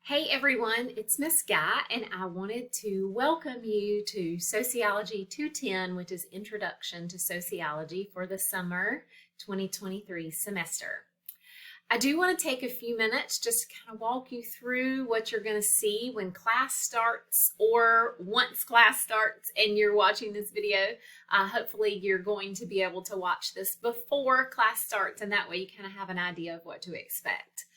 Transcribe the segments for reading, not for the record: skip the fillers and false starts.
Hey everyone, it's Miss Guy, and I wanted to welcome you to Sociology 210, which is Introduction to Sociology for the summer 2023 semester. I do want to take a few minutes just to kind of walk you through what you're going to see when class starts, or once class starts and you're watching this video. Hopefully you're going to be able to watch this before class starts, and that way you kind of have an idea of what to expect.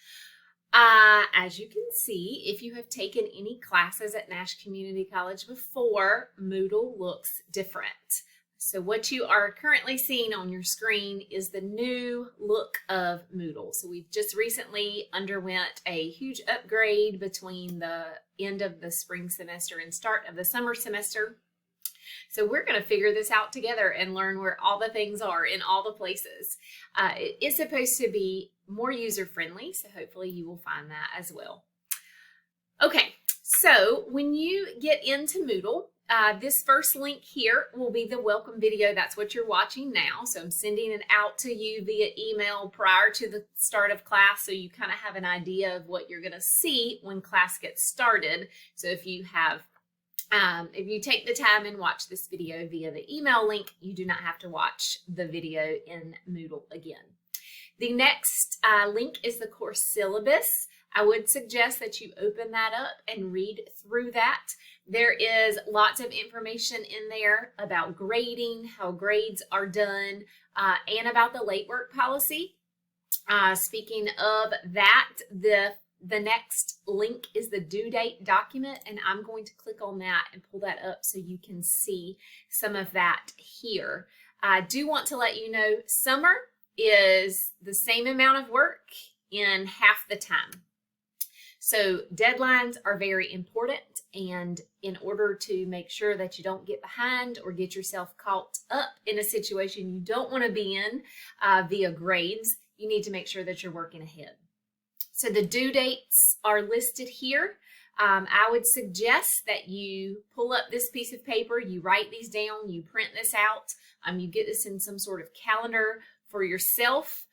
As you can see, if you have taken any classes at Nash Community College before, Moodle looks different. So what you are currently seeing on your screen is the new look of Moodle. So we've just recently underwent a huge upgrade between the end of the spring semester and start of the summer semester. So we're going to figure this out together and learn where all the things are in all the places. It is supposed to be more user-friendly, so hopefully you will find that as well. Okay, so when you get into Moodle, this first link here will be the welcome video. That's what you're watching now. So I'm sending it out to you via email prior to the start of class, so you kind of have an idea of what you're going to see when class gets started. So if you take the time and watch this video via the email link, you do not have to watch the video in Moodle again. The next link is the course syllabus. I would suggest that you open that up and read through that. There is lots of information in there about grading, how grades are done, and about the late work policy. Speaking of that, the next link is the due date document, and I'm going to click on that and pull that up so you can see some of that here. I do want to let you know summer is the same amount of work in half the time. So deadlines are very important, and in order to make sure that you don't get behind or get yourself caught up in a situation you don't want to be in via grades, you need to make sure that you're working ahead. So the due dates are listed here. I would suggest that you pull up this piece of paper, you write these down, you print this out, you get this in some sort of calendar for yourself.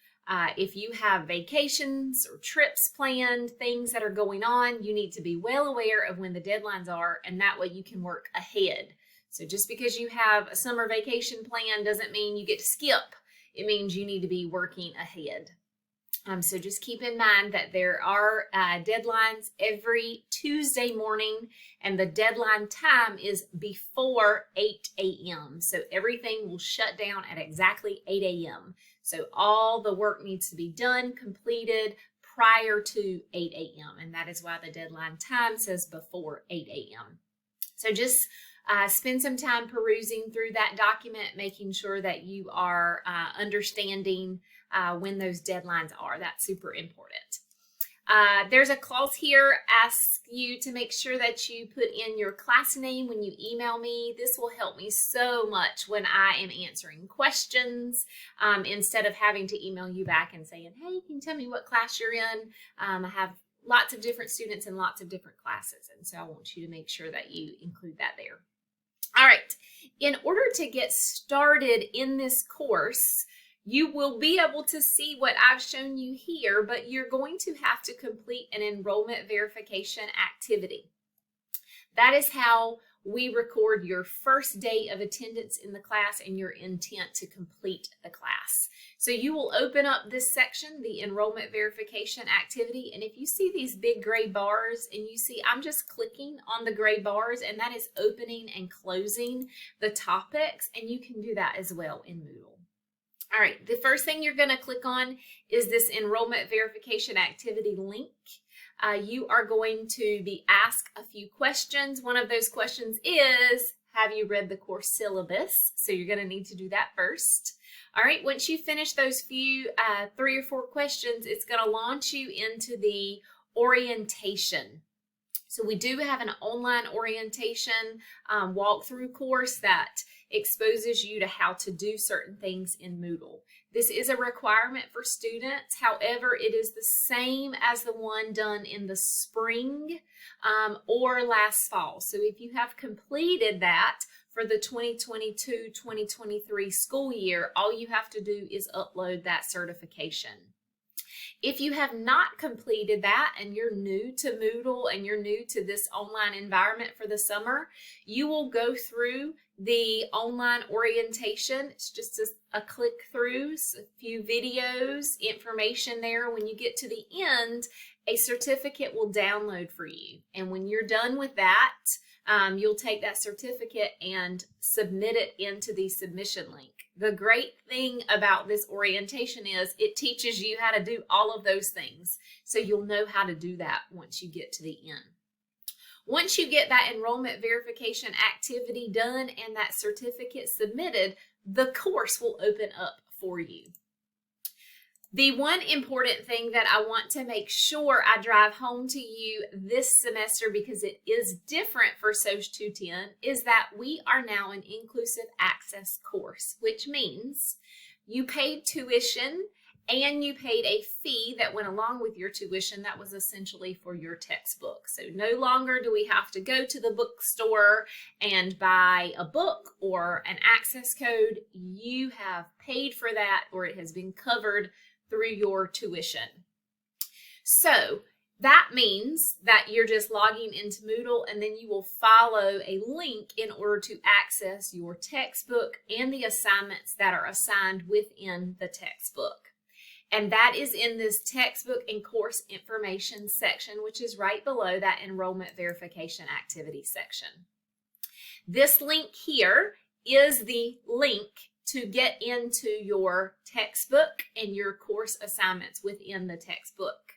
If you have vacations or trips planned, things that are going on, you need to be well aware of when the deadlines are, and that way you can work ahead. So just because you have a summer vacation plan doesn't mean you get to skip. It means you need to be working ahead. So just keep in mind that there are deadlines every Tuesday morning, and the deadline time is before 8 a.m. So everything will shut down at exactly 8 a.m. So all the work needs to be done, completed prior to 8 a.m. And that is why the deadline time says before 8 a.m. So just spend some time perusing through that document, making sure that you are understanding when those deadlines are. That's super important. There's a clause here, asks you to make sure that you put in your class name when you email me. This will help me so much when I am answering questions, instead of having to email you back and saying, hey, can you tell me what class you're in? I have lots of different students in lots of different classes, and so I want you to make sure that you include that there. All right, in order to get started in this course, you will be able to see what I've shown you here, but you're going to have to complete an enrollment verification activity. That is how we record your first day of attendance in the class and your intent to complete the class. So you will open up this section, the enrollment verification activity, and if you see these big gray bars and you see I'm just clicking on the gray bars, and that is opening and closing the topics, and you can do that as well in Moodle. All right, the first thing you're going to click on is this enrollment verification activity link. You are going to be asked a few questions. One of those questions is, have you read the course syllabus? So you're going to need to do that first. All right, once you finish those few 3 or 4 questions, it's going to launch you into the orientation. So we do have an online orientation walkthrough course that exposes you to how to do certain things in Moodle. This is a requirement for students. However, it is the same as the one done in the spring or last fall. So if you have completed that for the 2022-2023 school year, all you have to do is upload that certification. If you have not completed that and you're new to Moodle and you're new to this online environment for the summer, you will go through the online orientation. It's just a click through, a few videos, information there. When you get to the end, a certificate will download for you. And when you're done with that, you'll take that certificate and submit it into the submission link. The great thing about this orientation is it teaches you how to do all of those things. So you'll know how to do that once you get to the end. Once you get that enrollment verification activity done and that certificate submitted, the course will open up for you. The one important thing that I want to make sure I drive home to you this semester, because it is different for SOC 210, is that we are now an inclusive access course, which means you paid tuition and you paid a fee that went along with your tuition that was essentially for your textbook. So no longer do we have to go to the bookstore and buy a book or an access code. You have paid for that, or it has been covered through your tuition. So that means that you're just logging into Moodle, and then you will follow a link in order to access your textbook and the assignments that are assigned within the textbook. And that is in this textbook and course information section, which is right below that enrollment verification activity section. This link here is the link to get into your textbook and your course assignments within the textbook.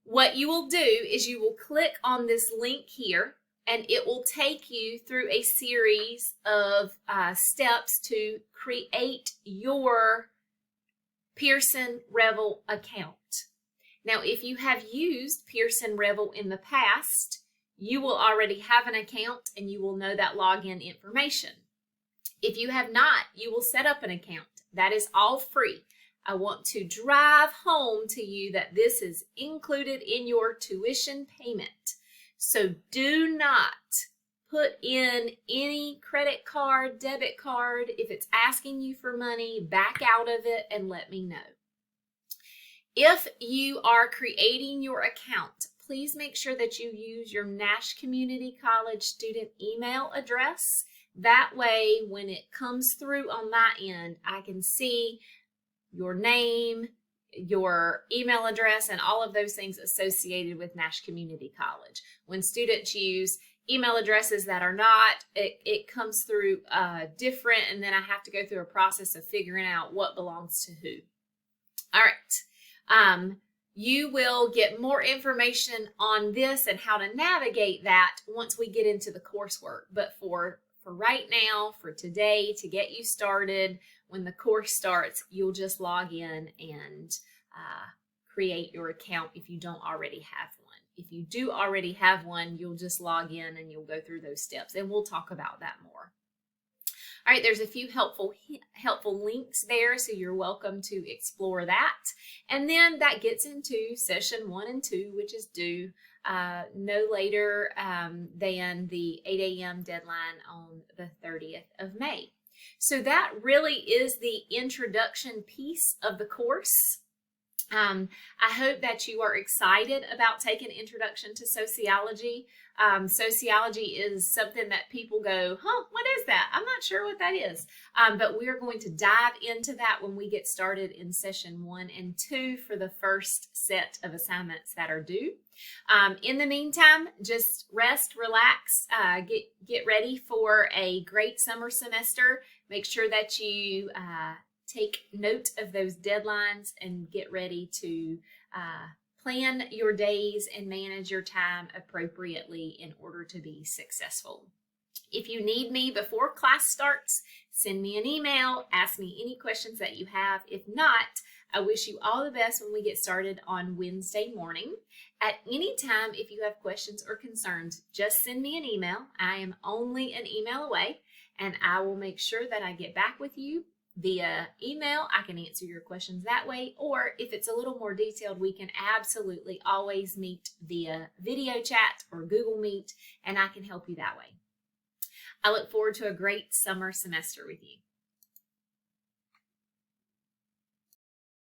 What you will do is you will click on this link here, and it will take you through a series of steps to create your Pearson Revel account. Now, if you have used Pearson Revel in the past, you will already have an account and you will know that login information. If you have not, you will set up an account. That is all free. I want to drive home to you that this is included in your tuition payment. So do not put in any credit card, debit card. If it's asking you for money, back out of it and let me know. If you are creating your account, please make sure that you use your Nash Community College student email address. That way, when it comes through on my end, I can see your name, your email address, and all of those things associated with Nash Community College. When students use email addresses that are not, it comes through different, and then I have to go through a process of figuring out what belongs to who. All right. You will get more information on this and how to navigate that once we get into the coursework. But for right now, for today, to get you started, when the course starts, you'll just log in and create your account if you don't already have one. If you do already have one, you'll just log in and you'll go through those steps, and we'll talk about that more. All right, there's a few helpful links there, so you're welcome to explore that. And then that gets into session 1 and 2, which is due no later than the 8 a.m. deadline on the 30th of May. So that really is the introduction piece of the course. I hope that you are excited about taking Introduction to Sociology. Sociology is something that people go, what is that? I'm not sure what that is. But we're going to dive into that when we get started in session 1 and 2 for the first set of assignments that are due. In the meantime, just rest, relax, get ready for a great summer semester. Make sure that you take note of those deadlines and get ready to plan your days and manage your time appropriately in order to be successful. If you need me before class starts, send me an email, ask me any questions that you have. If not, I wish you all the best when we get started on Wednesday morning. At any time, if you have questions or concerns, just send me an email. I am only an email away, and I will make sure that I get back with you via email. I can answer your questions that way, or if it's a little more detailed, we can absolutely always meet via video chat or Google Meet, and I can help you that way. I look forward to a great summer semester with you.